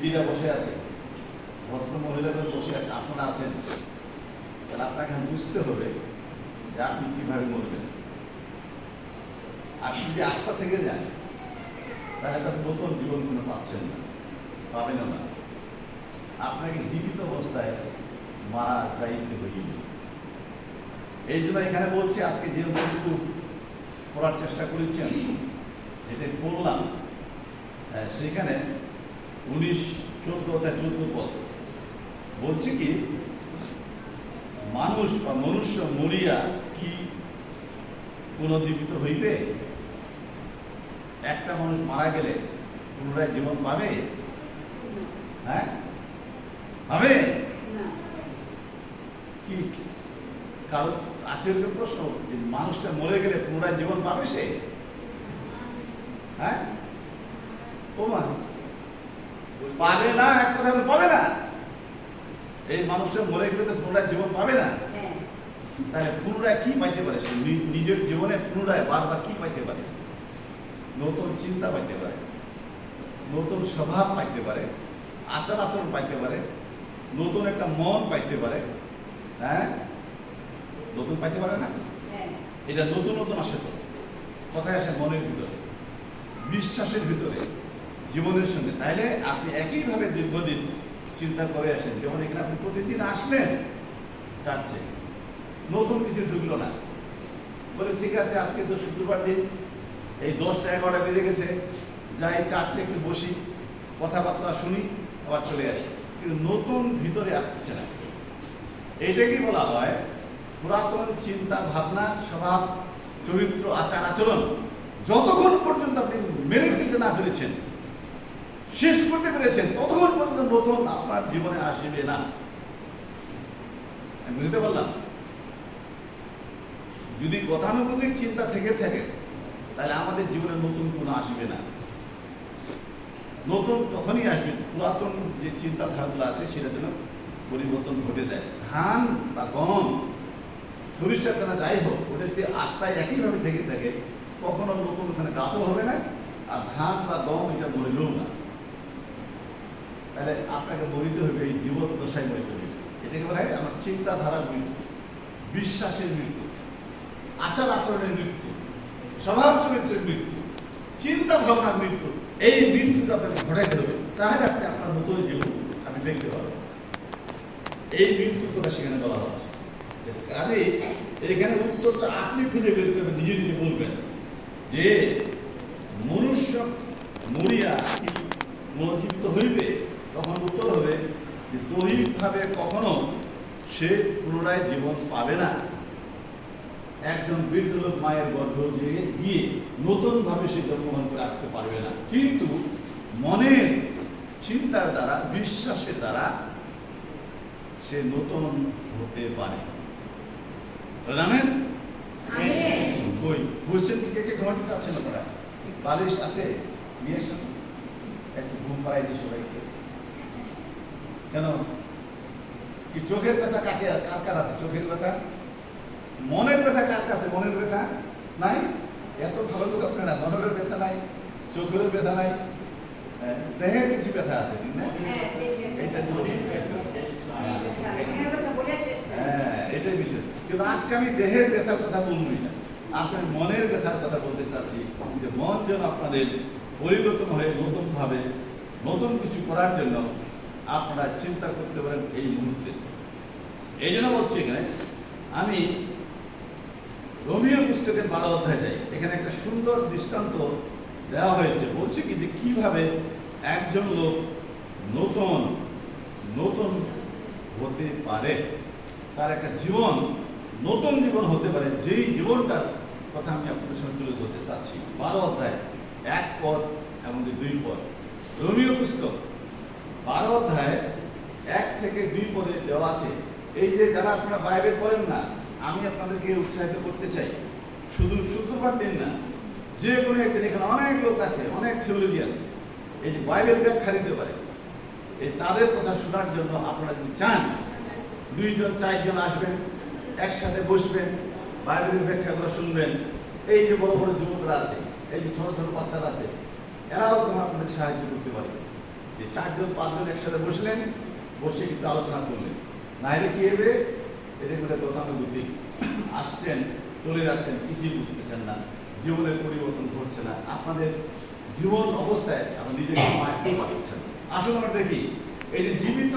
দিদিরা বসে আছে, ভদ্র মহিলাদের বসে আছে, আপনারা আছেন, তাহলে আপনাকে বুঝতে হবে যে আপনি কীভাবে মরবেন। আপনি যদি আস্থা থেকে যান তাহলে তার নতুন জীবন কোনো পাচ্ছেন না, পাবেনও না। আপনাকে জীবিত অবস্থায় মারা যাইতে হইবে। এই জন্য এখানে বলছি, আজকে যে বইটুকু পড়ার চেষ্টা করেছি আমি, এটাই পড়লাম, সেখানে 14 পদ বলছে কি, মানুষ বা মনুষ্য মরিয়া কি পুনর্জীবিত হইবে? একটা মানুষ মারা গেলে পুনরায় জীবন পাবে? হ্যাঁ, পাবে কি? কারণ আছে এরকম প্রশ্ন যে মানুষটা মরে গেলে পুনরায় জীবন পাবে সে? হ্যাঁ, ও মা পাবে না, এক কথা পাবে না। এই মানুষটা মরে গেলে তো পুনরায় জীবন পাবে না। তাহলে পুনরায় কি পাইতে পারে সে? নিজের জীবনে পুনরায় বারবার কি পাইতে পারে? নতুন চিন্তা পাইতে পারে, নতুন স্বভাব পাইতে পারে, আচার আচরণ পাইতে পারে, নতুন একটা মন পাইতে পারে। হ্যাঁ, নতুন পাইতে পারে না? এটা নতুন নতুন আসে, তো কথায় আসে মনের ভিতরে, বিশ্বাসের ভিতরে, জীবনের সঙ্গে। তাইলে আপনি একইভাবে দীর্ঘদিন চিন্তা করে আসেন, যেমন এখানে আপনি প্রতিদিন আসলেন চার্চে, নতুন কিছু ঢুকলো না, বলে ঠিক আছে আজকে তো শুক্রবার দিন, এই 10টা-11টা বেজে গেছে, যাই চার্চে একটু বসি, কথাবার্তা শুনি, আবার চলে আসি। কিন্তু নতুন ভিতরে আসতেছে না। এইটাকেই বলা হয় পুরাতন চিন্তা ভাবনা, স্বভাব, চরিত্র, আচার আচরণ যতক্ষণ পর্যন্ত আপনি মেনে ফেলতে না পেরেছেন, শেষ করতে পেরেছেন, ততক্ষণ পর্যন্ত নতুন আপনার জীবনে আসবে না। আমি বুঝতে পারলাম? যদি গতানুগতিক চিন্তা থেকে থাকে তাহলে আমাদের জীবনে নতুন কোনো আসবে না। নতুন তখনই আসবে পুরাতন যে চিন্তাধারাগুলো আছে সেটা যেন পরিবর্তন ঘটে যায়। ধান বা গম, সরিষার দানা যাই হোক, ওটা যদি আস্থায় একইভাবে থেকে থাকে কখনো নতুন ওখানে গাছও হবে না, আর ধান বা গম এটা মরিলেও না। তাহলে আপনাকে মরিতে হবে, এই জীবন দশায় মরিতে হবে। এটাকে বলা হয় আমার চিন্তাধারার মৃত্যু, বিশ্বাসের মৃত্যু, আচার আচরণের মৃত্যু, স্বভাব চরিত্রের মৃত্যু, চিন্তা ভাবনার মৃত্যু। এই মৃত্যুটা আপনাকে ঘটাইতে হবে, তাহলে আপনি আপনার নতুন জীবন আপনি দেখতে পাবেন। এই মৃত্যুর কথা সেখানে বলা হচ্ছে। কাজে এখানে উত্তরটা আপনি খুঁজে বের করবেন, নিজে নিজে বলবেন যে মনুষ্য মরিয়া কি পুনর্জীবিত হইবে? তখন উত্তর হবে যে দৈহিকভাবে কখনো সে পুনরায় জীবন পাবে না। একজন বৃদ্ধ লোক মায়ের গর্ভে গিয়ে নতুনভাবে সে জন্মগ্রহণ করে আসতে পারবে না, কিন্তু মনের চিন্তার দ্বারা, বিশ্বাসের দ্বারা সে নতুন হতে পারে। জানেন? কই বসছেন, কে কে ঘুমাতে চাচ্ছেন? আপনারা বালিশ আছে, নিয়ে এসেন, একটু ঘুম পাড়াই দিই সবাইকে। কেন কি চোখের ব্যথা কাকে, কার কার আছে চোখের ব্যথা? মনের ব্যথা কার কাছে? মনের ব্যথা নাই? এত ভালো লোক আপনারা, মনের ব্যথা নাই, চোখেরও ব্যথা নাই, দেহের কিছু ব্যথা আছে না? এটা এটাই বিষয়। কিন্তু আজকে আমি দেহের ব্যথার কথা বলবই না, আজকে আমি মনের ব্যথার কথা বলতে চাচ্ছি, যে মন যেন আপনাদের পরিবর্তন হয়ে নতুনভাবে নতুন কিছু করার জন্য আপনারা চিন্তা করতে পারেন এই মুহূর্তে। এই জন্য বলছি, এখানে আমি রোমিও পুস্তকের 12 অধ্যায় যাই, এখানে একটা সুন্দর দৃষ্টান্ত দেওয়া হয়েছে। বলছে কি যে কিভাবে একজন লোক নতুন নতুন হতে পারে, তার একটা জীবন নতুন জীবন হতে পারে, যেই জীবনটার কথা আমি আপনাদের সঙ্গে তুলে ধরতে চাচ্ছি। 12 অধ্যায় 1 পদ এবং 2 পদ, রোমিও পুস্তক 12 অধ্যায় 1 থেকে 2 পদে দেওয়া আছে। এই যে যারা আপনারা বাইবেল পড়েন না, আমি আপনাদেরকে উৎসাহিত করতে চাই, শুধু শুক্রবার দিন না, যে কোনো একদিন। এখানে অনেক লোক আছে, অনেক থিওলজিয়ান, এই যে বাইবেল ব্যাখ্যা দিতে পারে, এই তাদের কথা শোনার জন্য আপনারা যদি চান, 2 জন 4 জন আসবেন, একসাথে বসবেন, বাইবেলের ব্যাখ্যাগুলো শুনবেন। এই যে বড় বড় যুবকরা আছে, এই যে ছোট ছোট বাচ্চারা আছে, এরাও তোমার আপনাদের সাহায্য করতে পারবে। যে 4 জন 5 জন একসাথে বসলেন, বসে কিছু আলোচনা করলেন, নাইলে কি হবে? এদের মধ্যে গতানুগতিক আসছেন, চলে যাচ্ছেন, কিছুই বুঝতেছেন না, জীবনের পরিবর্তন ঘটছে না, আপনাদের জীবন অবস্থায় আপনি নিজেকে মারতে পারছেন। আসলে আমরা দেখি এই যে জীবিত